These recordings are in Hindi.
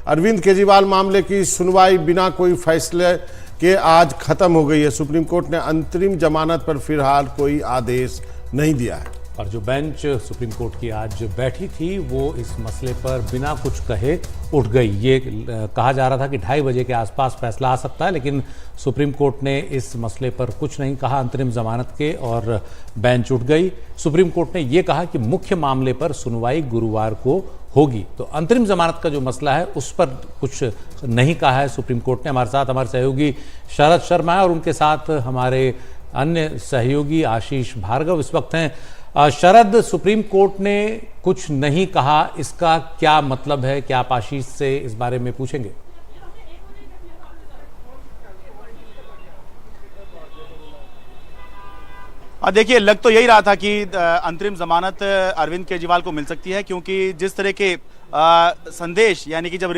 अरविंद केजरीवाल मामले की सुनवाई बिना कोई फैसले के आज खत्म हो गई है। सुप्रीम कोर्ट ने अंतरिम जमानत पर फिलहाल कोई आदेश नहीं दिया है। और जो बेंच सुप्रीम कोर्ट की आज बैठी थी वो इस मसले पर बिना कुछ कहे उठ गई। ये कहा जा रहा था कि 2:30 बजे के आसपास फैसला आ सकता है, लेकिन सुप्रीम कोर्ट ने इस मसले पर कुछ नहीं कहा अंतरिम जमानत के, और बेंच उठ गई। सुप्रीम कोर्ट ने ये कहा कि मुख्य मामले पर सुनवाई गुरुवार को होगी। तो अंतरिम जमानत का जो मसला है उस पर कुछ नहीं कहा है सुप्रीम कोर्ट ने। हमारे साथ हमारे सहयोगी शरद शर्मा है और उनके साथ हमारे अन्य सहयोगी आशीष भार्गव इस वक्त हैं। शरद, सुप्रीम कोर्ट ने कुछ नहीं कहा, इसका क्या मतलब है? क्या आप आशीष से इस बारे में पूछेंगे? देखिए, लग तो यही रहा था कि अंतरिम जमानत अरविंद केजरीवाल को मिल सकती है, क्योंकि जिस तरह के संदेश, यानी कि जब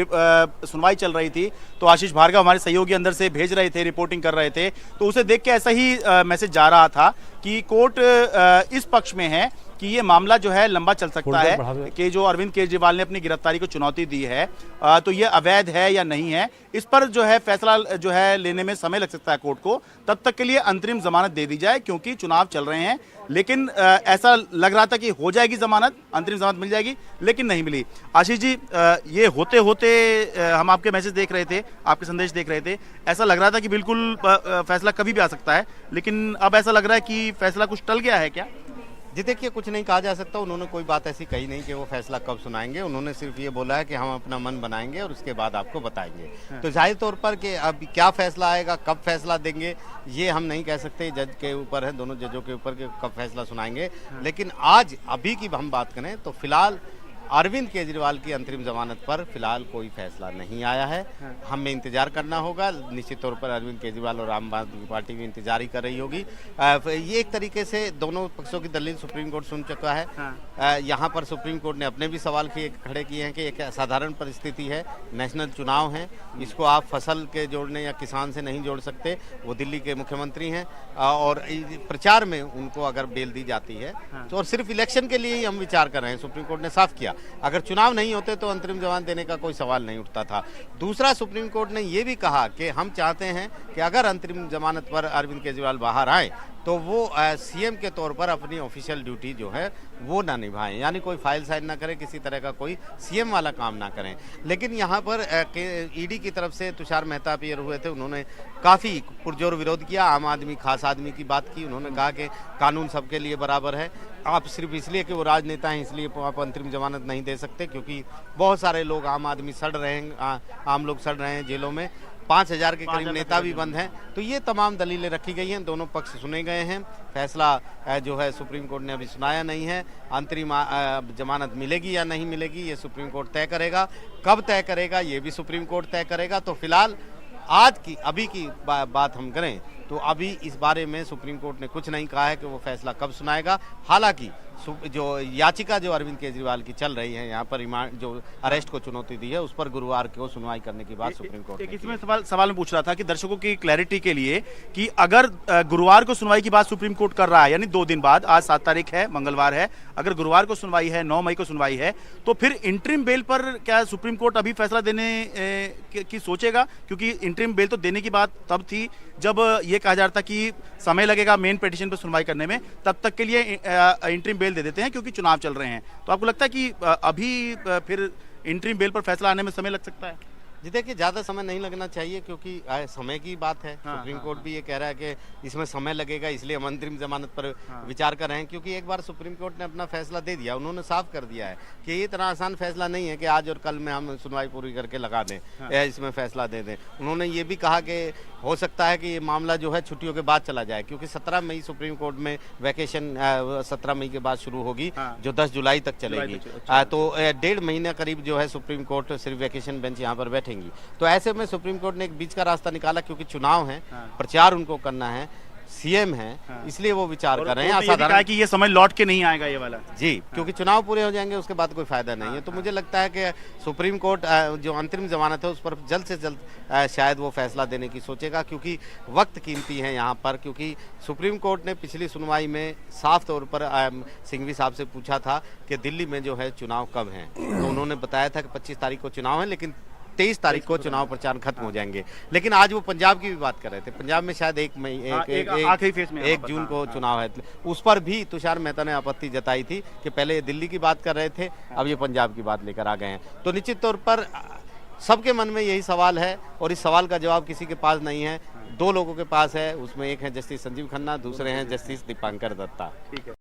सुनवाई चल रही थी तो आशीष भार्गव हमारे सहयोगी अंदर से भेज रहे थे, रिपोर्टिंग कर रहे थे, तो उसे देख के ऐसा ही मैसेज जा रहा था कि कोर्ट इस पक्ष में है कि ये मामला जो है लंबा चल सकता है, कि जो अरविंद केजरीवाल ने अपनी गिरफ्तारी को चुनौती दी है तो ये अवैध है या नहीं है, इस पर जो है फैसला जो है लेने में समय लग सकता है कोर्ट को। तब तक के लिए अंतरिम जमानत दे दी जाए, क्योंकि चुनाव चल रहे हैं। लेकिन ऐसा लग रहा था कि हो जाएगी जमानत, अंतरिम जमानत मिल जाएगी, लेकिन नहीं मिली। आशीष जी, ये होते होते हम आपके मैसेज देख रहे थे, आपके संदेश देख रहे थे, ऐसा लग रहा था कि बिल्कुल फैसला कभी भी आ सकता है, लेकिन अब ऐसा लग रहा है कि फैसला कुछ टल गया है क्या? जी देखिए, कुछ नहीं कहा जा सकता। उन्होंने कोई बात ऐसी कही नहीं कि वो फैसला कब सुनाएंगे। उन्होंने सिर्फ ये बोला है कि हम अपना मन बनाएंगे और उसके बाद आपको बताएंगे। तो जाहिर तौर पर कि अब क्या फैसला आएगा, कब फैसला देंगे, ये हम नहीं कह सकते। जज के ऊपर है, दोनों जजों के ऊपर कि कब फैसला सुनाएंगे। लेकिन आज अभी की हम बात करें तो फिलहाल अरविंद केजरीवाल की अंतरिम जमानत पर फिलहाल कोई फैसला नहीं आया है। हमें इंतजार करना होगा। निश्चित तौर पर अरविंद केजरीवाल और आम आदमी पार्टी भी इंतजार ही कर रही होगी। ये एक तरीके से दोनों पक्षों की दलील सुप्रीम कोर्ट सुन चुका है। यहाँ पर सुप्रीम कोर्ट ने अपने भी सवाल खड़े किए हैं कि एक साधारण परिस्थिति है, नेशनल चुनाव है, इसको आप फसल के जोड़ने या किसान से नहीं जोड़ सकते। वो दिल्ली के मुख्यमंत्री हैं और प्रचार में उनको अगर बेल दी जाती है तो और सिर्फ इलेक्शन के लिए ही हम विचार कर रहे हैं, सुप्रीम कोर्ट ने साफ किया। अगर चुनाव नहीं होते तो अंतरिम जमानत देने का कोई सवाल नहीं उठता था। दूसरा, सुप्रीम कोर्ट ने यह भी कहा कि हम चाहते हैं कि अगर अंतरिम जमानत पर अरविंद केजरीवाल बाहर आए तो वो सीएम के तौर पर अपनी ऑफिशियल ड्यूटी जो है वो ना निभाएं, यानी कोई फाइल साइन ना करें, किसी तरह का कोई सीएम वाला काम ना करें। लेकिन यहाँ पर ईडी की तरफ से तुषार मेहता अपीयर हुए थे, उन्होंने काफ़ी पुरजोर विरोध किया, आम आदमी खास आदमी की बात की। उन्होंने कहा कि कानून सबके लिए बराबर है, आप सिर्फ इसलिए कि वो राजनेता हैं इसलिए आप अंतरिम जमानत नहीं दे सकते, क्योंकि बहुत सारे लोग आम आदमी सड़ रहे हैं, आम लोग सड़ रहे हैं जेलों में, 5000 के करीब नेता भी बंद हैं। तो ये तमाम दलीलें रखी गई हैं, दोनों पक्ष सुने गए हैं। फैसला जो है सुप्रीम कोर्ट ने अभी सुनाया नहीं है। अंतरिम जमानत मिलेगी या नहीं मिलेगी ये सुप्रीम कोर्ट तय करेगा। कब तय करेगा ये भी सुप्रीम कोर्ट तय करेगा। तो फिलहाल आज की अभी की बात हम करें तो अभी इस बारे में सुप्रीम कोर्ट ने कुछ नहीं कहा है कि वो फैसला कब सुनाएगा। हालांकि जो याचिका जो अरविंद केजरीवाल की चल रही है यहाँ पर रिमांड जो अरेस्ट को चुनौती दी है उस पर गुरुवार को सुनवाई करने की बात सुप्रीम कोर्ट ने इसमें सवाल मैं पूछ रहा था कि दर्शकों की क्लैरिटी के लिए कि अगर गुरुवार को सुनवाई की बात सुप्रीम कोर्ट कर रहा है, यानी 2 दिन बाद, आज 7 तारीख है, मंगलवार है, अगर गुरुवार को सुनवाई है, 9 मई को सुनवाई है, तो फिर इंटरिम बेल पर क्या सुप्रीम कोर्ट अभी फैसला देने की सोचेगा? क्योंकि इंटरिम बेल तो देने की बात तब थी जब ये कहा जा रहा था कि समय लगेगा मेन पिटीशन पर सुनवाई करने में, तब तक के लिए इंटरिम बेल दे देते हैं क्योंकि चुनाव चल रहे हैं। तो आपको लगता है कि अभी फिर इंटरिम बेल पर फैसला आने में समय लग सकता है? जी देखिए, ज़्यादा समय नहीं लगना चाहिए क्योंकि समय की बात है। सुप्रीम कोर्ट भी ये कह रहा है कि इसमें समय लगेगा, इसलिए हम अंतरिम जमानत पर विचार कर रहे हैं। क्योंकि एक बार सुप्रीम कोर्ट ने अपना फैसला दे दिया, उन्होंने साफ कर दिया है कि ये इतना आसान फैसला नहीं है कि आज और कल में हम सुनवाई पूरी करके लगा दें या इसमें फैसला दे दें। उन्होंने ये भी कहा कि हो सकता है कि ये मामला जो है छुट्टियों के बाद चला जाए, क्योंकि 17 मई सुप्रीम कोर्ट में वैकेशन 17 मई के बाद शुरू होगी जो 10 जुलाई तक चलेगी। तो 1.5 महीने करीब जो है सुप्रीम कोर्ट सिर्फ वैकेशन बेंच यहाँ पर बैठेंगी। तो ऐसे में सुप्रीम कोर्ट ने एक बीच का रास्ता निकाला, क्योंकि चुनाव है, प्रचार उनको करना है, सीएम है, इसलिए वो विचार कर रहे हैं। असाधारण कि ये समय लौट के नहीं आएगा ये वाला, जी, क्योंकि चुनाव पूरे हो जाएंगे उसके बाद कोई फायदा नहीं है। तो मुझे लगता है कि सुप्रीम कोर्ट जो अंतरिम जमानत है उस पर जल्द से जल्द शायद वो फैसला देने की सोचेगा, क्योंकि वक्त कीमती है यहाँ पर। क्योंकि सुप्रीम कोर्ट ने पिछली सुनवाई में साफ तौर पर सिंघवी साहब से पूछा था कि दिल्ली में जो है चुनाव कब हैं, तो उन्होंने बताया था कि 25 तारीख को चुनाव है, लेकिन 23 तारीख को चुनाव प्रचार खत्म हो जाएंगे। लेकिन आज वो पंजाब की भी बात कर रहे थे, पंजाब में शायद आखिरी फेज में 1 जून को चुनाव है, उस पर भी तुषार मेहता ने आपत्ति जताई थी कि पहले ये दिल्ली की बात कर रहे थे, अब ये पंजाब की बात लेकर आ गए हैं। तो निश्चित तौर पर सबके मन में यही सवाल है और इस सवाल का जवाब किसी के पास नहीं है। 2 लोगों के पास है, उसमें एक है जस्टिस संजीव खन्ना, दूसरे हैं जस्टिस दीपांकर दत्ता। ठीक है।